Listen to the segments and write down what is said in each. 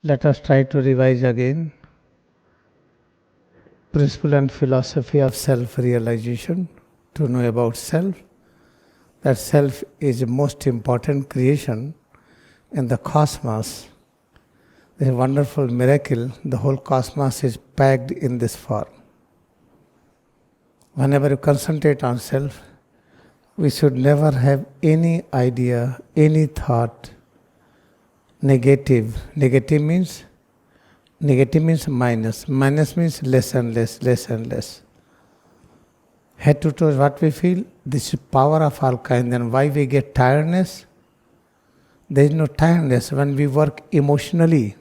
Let us try to revise again. Principle and philosophy of self-realization. To know about self, that self is the most important creation in the cosmos. This wonderful miracle, the whole cosmos is packed in this form. Whenever you concentrate on self, we should never have any idea, any thought, negative. Negative means minus. Minus means less and less, less and less. Head to toes, what we feel, this is power of all kind. Then why we get tiredness? There is no tiredness when we work emotionally.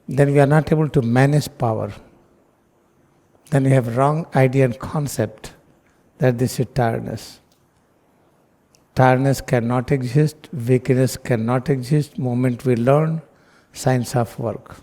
Then we are not able to manage power. Then we have wrong idea and concept that this is tiredness. Tiredness cannot exist, weakness cannot exist. Moment we learn, science of work.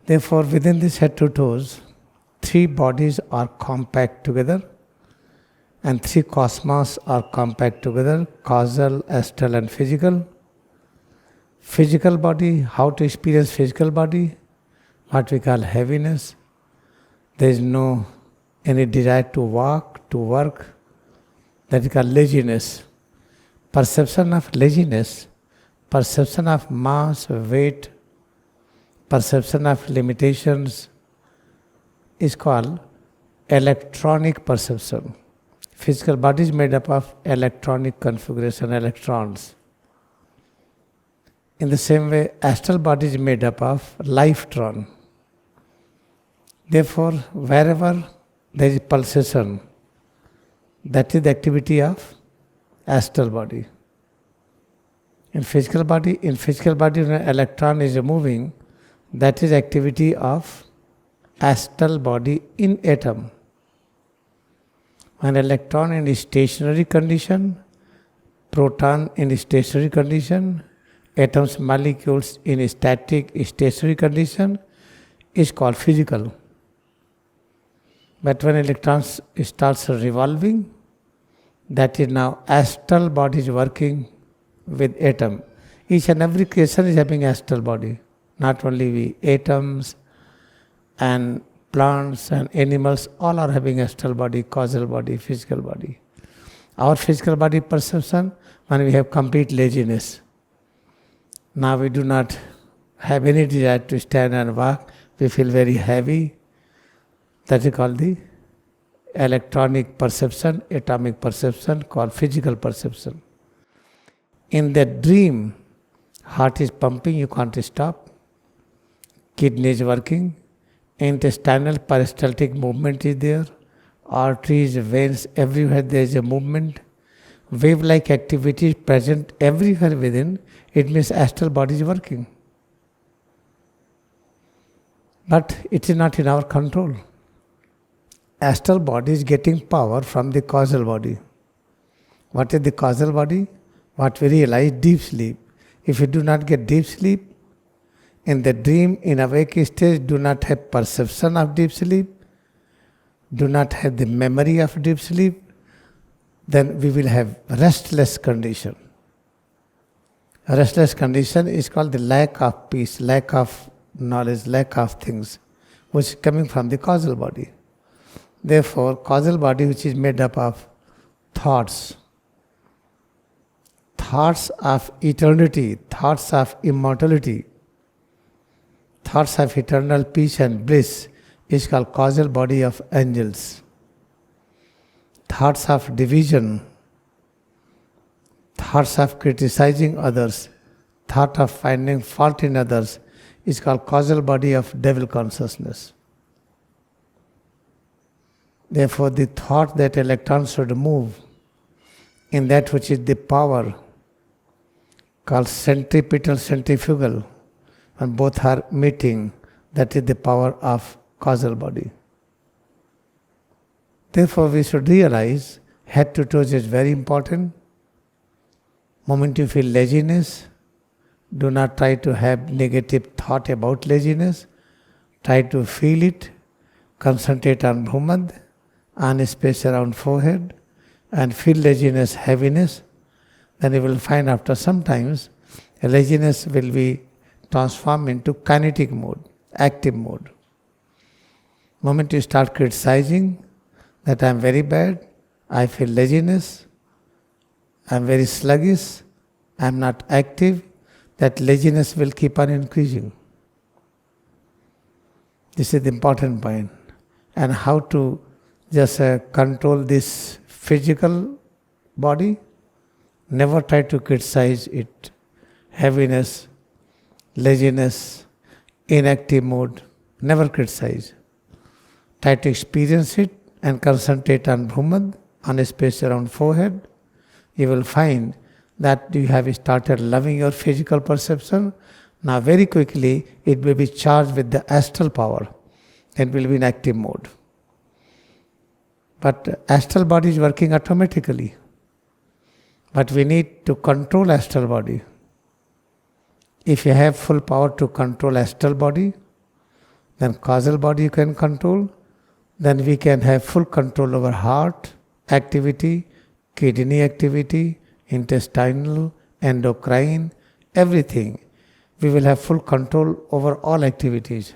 Therefore, within this head to toes, three bodies are compact together and three cosmos are compact together: causal, astral and physical. Physical body, how to experience physical body? What we call heaviness. There is no any desire to walk, to work. That is called laziness. Perception of laziness, perception of mass, weight, perception of limitations is called electronic perception. Physical body is made up of electronic configuration, electrons. In the same way, astral body is made up of lifetron. Therefore, wherever there is pulsation, that is the activity of astral body. In physical body, when an electron is moving, that is activity of astral body in atom. When electron in stationary condition, proton in stationary condition, atoms, molecules in static stationary condition is called physical. But when electrons starts revolving, that is now astral body is working with atom. Each and every creation is having astral body. Not only we, atoms and plants and animals, all are having astral body, causal body, physical body. Our physical body perception, when we have complete laziness. Now we do not have any desire to stand and walk. We feel very heavy. That is called the electronic perception, atomic perception, called physical perception. In that dream, heart is pumping, you can't stop. Kidney is working. Intestinal peristaltic movement is there. Arteries, veins, everywhere there is a movement. Wave-like activity is present everywhere within. It means astral body is working. But it is not in our control. Astral body is getting power from the causal body. What is the causal body? What we realize, deep sleep. If you do not get deep sleep, in the dream, in awake stage, do not have perception of deep sleep, do not have the memory of deep sleep, then we will have restless condition. A restless condition is called the lack of peace, lack of knowledge, lack of things, which is coming from the causal body. Therefore, causal body, which is made up of thoughts, thoughts of eternity, thoughts of immortality, thoughts of eternal peace and bliss, is called causal body of angels. Thoughts of division, thoughts of criticizing others, thought of finding fault in others, is called causal body of devil consciousness. Therefore, the thought that electrons should move in that which is the power called centripetal, centrifugal, and both are meeting, that is the power of causal body. Therefore, we should realize head to toes is very important. Moment you feel laziness, do not try to have negative thought about laziness. Try to feel it, concentrate on Bhumad, on space around forehead, and feel laziness, heaviness. Then you will find after some times Laziness will be transformed into kinetic mode, active mode. Moment you start criticizing that I am very bad, I feel laziness, I am very sluggish, I am not active, that laziness will keep on increasing. This is the important point. And how to just control this physical body? Never try to criticize it. Heaviness, laziness, inactive mode, never criticize. Try to experience it and concentrate on Bhumad, on a space around forehead. You will find that you have started loving your physical perception. Now very quickly it will be charged with the astral power and will be in active mode. But astral body is working automatically. But we need to control astral body. If you have full power to control astral body, then causal body you can control, then we can have full control over heart activity, kidney activity, intestinal, endocrine, everything. We will have full control over all activities.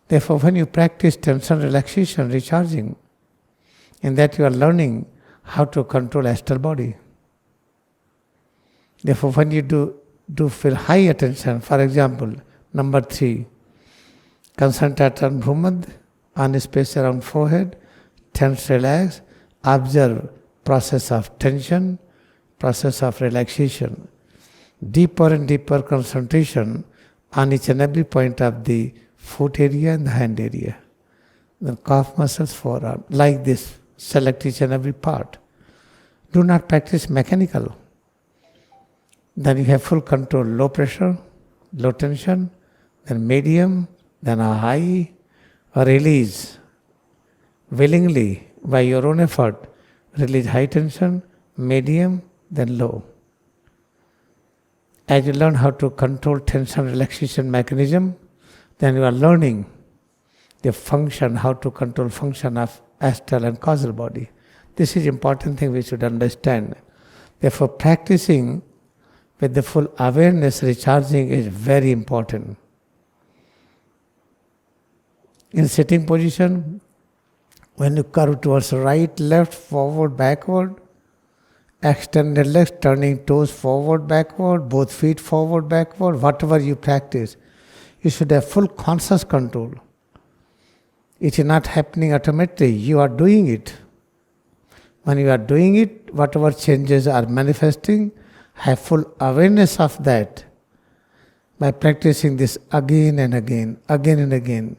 Therefore, when you practice tension relaxation, recharging, in that you are learning how to control astral body. Therefore, when you do feel high attention, for example, number 3, concentrate on Bhumad, on a space around forehead, tense, relax, observe process of tension, process of relaxation, deeper and deeper concentration on each and every point of the foot area and the hand area. The calf muscles, forearm, like this, select each and every part. Do not practice mechanical. Then you have full control, low pressure, low tension, then medium, then a high, or release. Willingly, by your own effort, release high tension, medium, then low. As you learn how to control tension relaxation mechanism, then you are learning the function, how to control function of astral and causal body. This is important thing we should understand. Therefore, practicing with the full awareness, recharging is very important. In sitting position, when you curve towards right, left, forward, backward, extended legs, turning toes forward, backward, both feet forward, backward, whatever you practice, you should have full conscious control. It is not happening automatically, you are doing it. When you are doing it, whatever changes are manifesting, have full awareness of that. By practicing this again and again,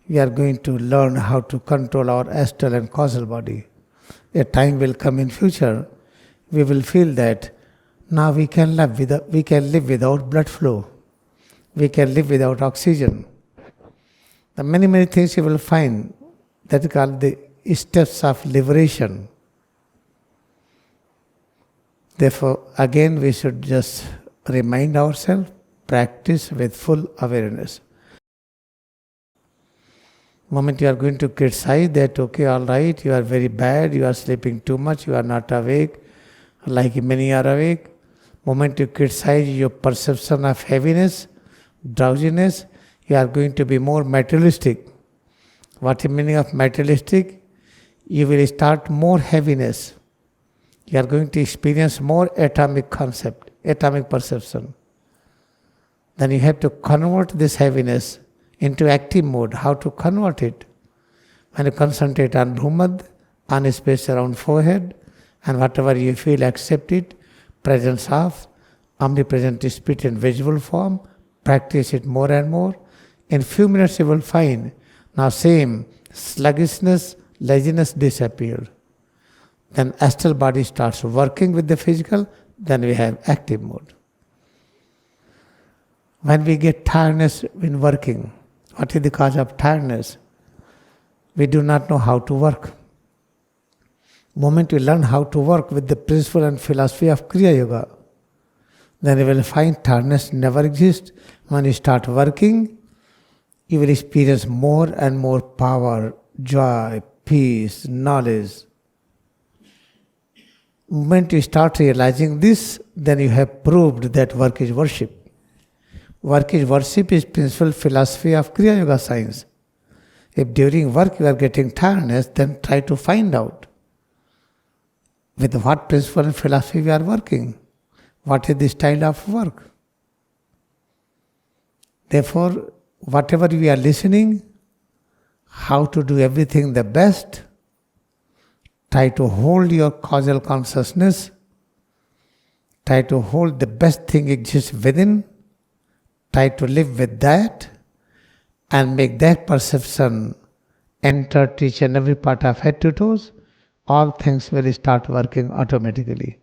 we are going to learn how to control our astral and causal body. A time will come in future, we will feel that now we can live without blood flow. We can live without oxygen. The many things you will find that is called the steps of liberation. Therefore, again we should just remind ourselves, practice with full awareness. Moment you are going to criticize that, okay, all right, you are very bad, you are sleeping too much, you are not awake, like many are awake. Moment you criticize your perception of heaviness, drowsiness, you are going to be more materialistic. What is the meaning of materialistic? You will start more heaviness. You are going to experience more atomic concept, atomic perception. Then you have to convert this heaviness into active mode. How to convert it? When you concentrate on Bhumad, on a space around forehead, and whatever you feel, accept it, presence of omnipresent spirit in visible form, practice it more and more. In few minutes you will find, now same sluggishness, laziness disappear. Then astral body starts working with the physical, then we have active mode. When we get tiredness in working, what is the cause of tiredness? We do not know how to work. Moment we learn how to work with the principle and philosophy of Kriyayoga, then you will find tiredness never exists. When you start working, you will experience more and more power, joy, peace, knowledge. moment you start realizing this, then you have proved that work is worship. Work is worship is principal philosophy of Kriyayoga science. If during work you are getting tiredness, then try to find out with what principle and philosophy we are working. What is the style of work? Therefore, whatever we are listening, how to do everything the best, try to hold your causal consciousness, try to hold the best thing exists within, try to live with that, and make that perception enter each and every part of head to toes. All things will start working automatically.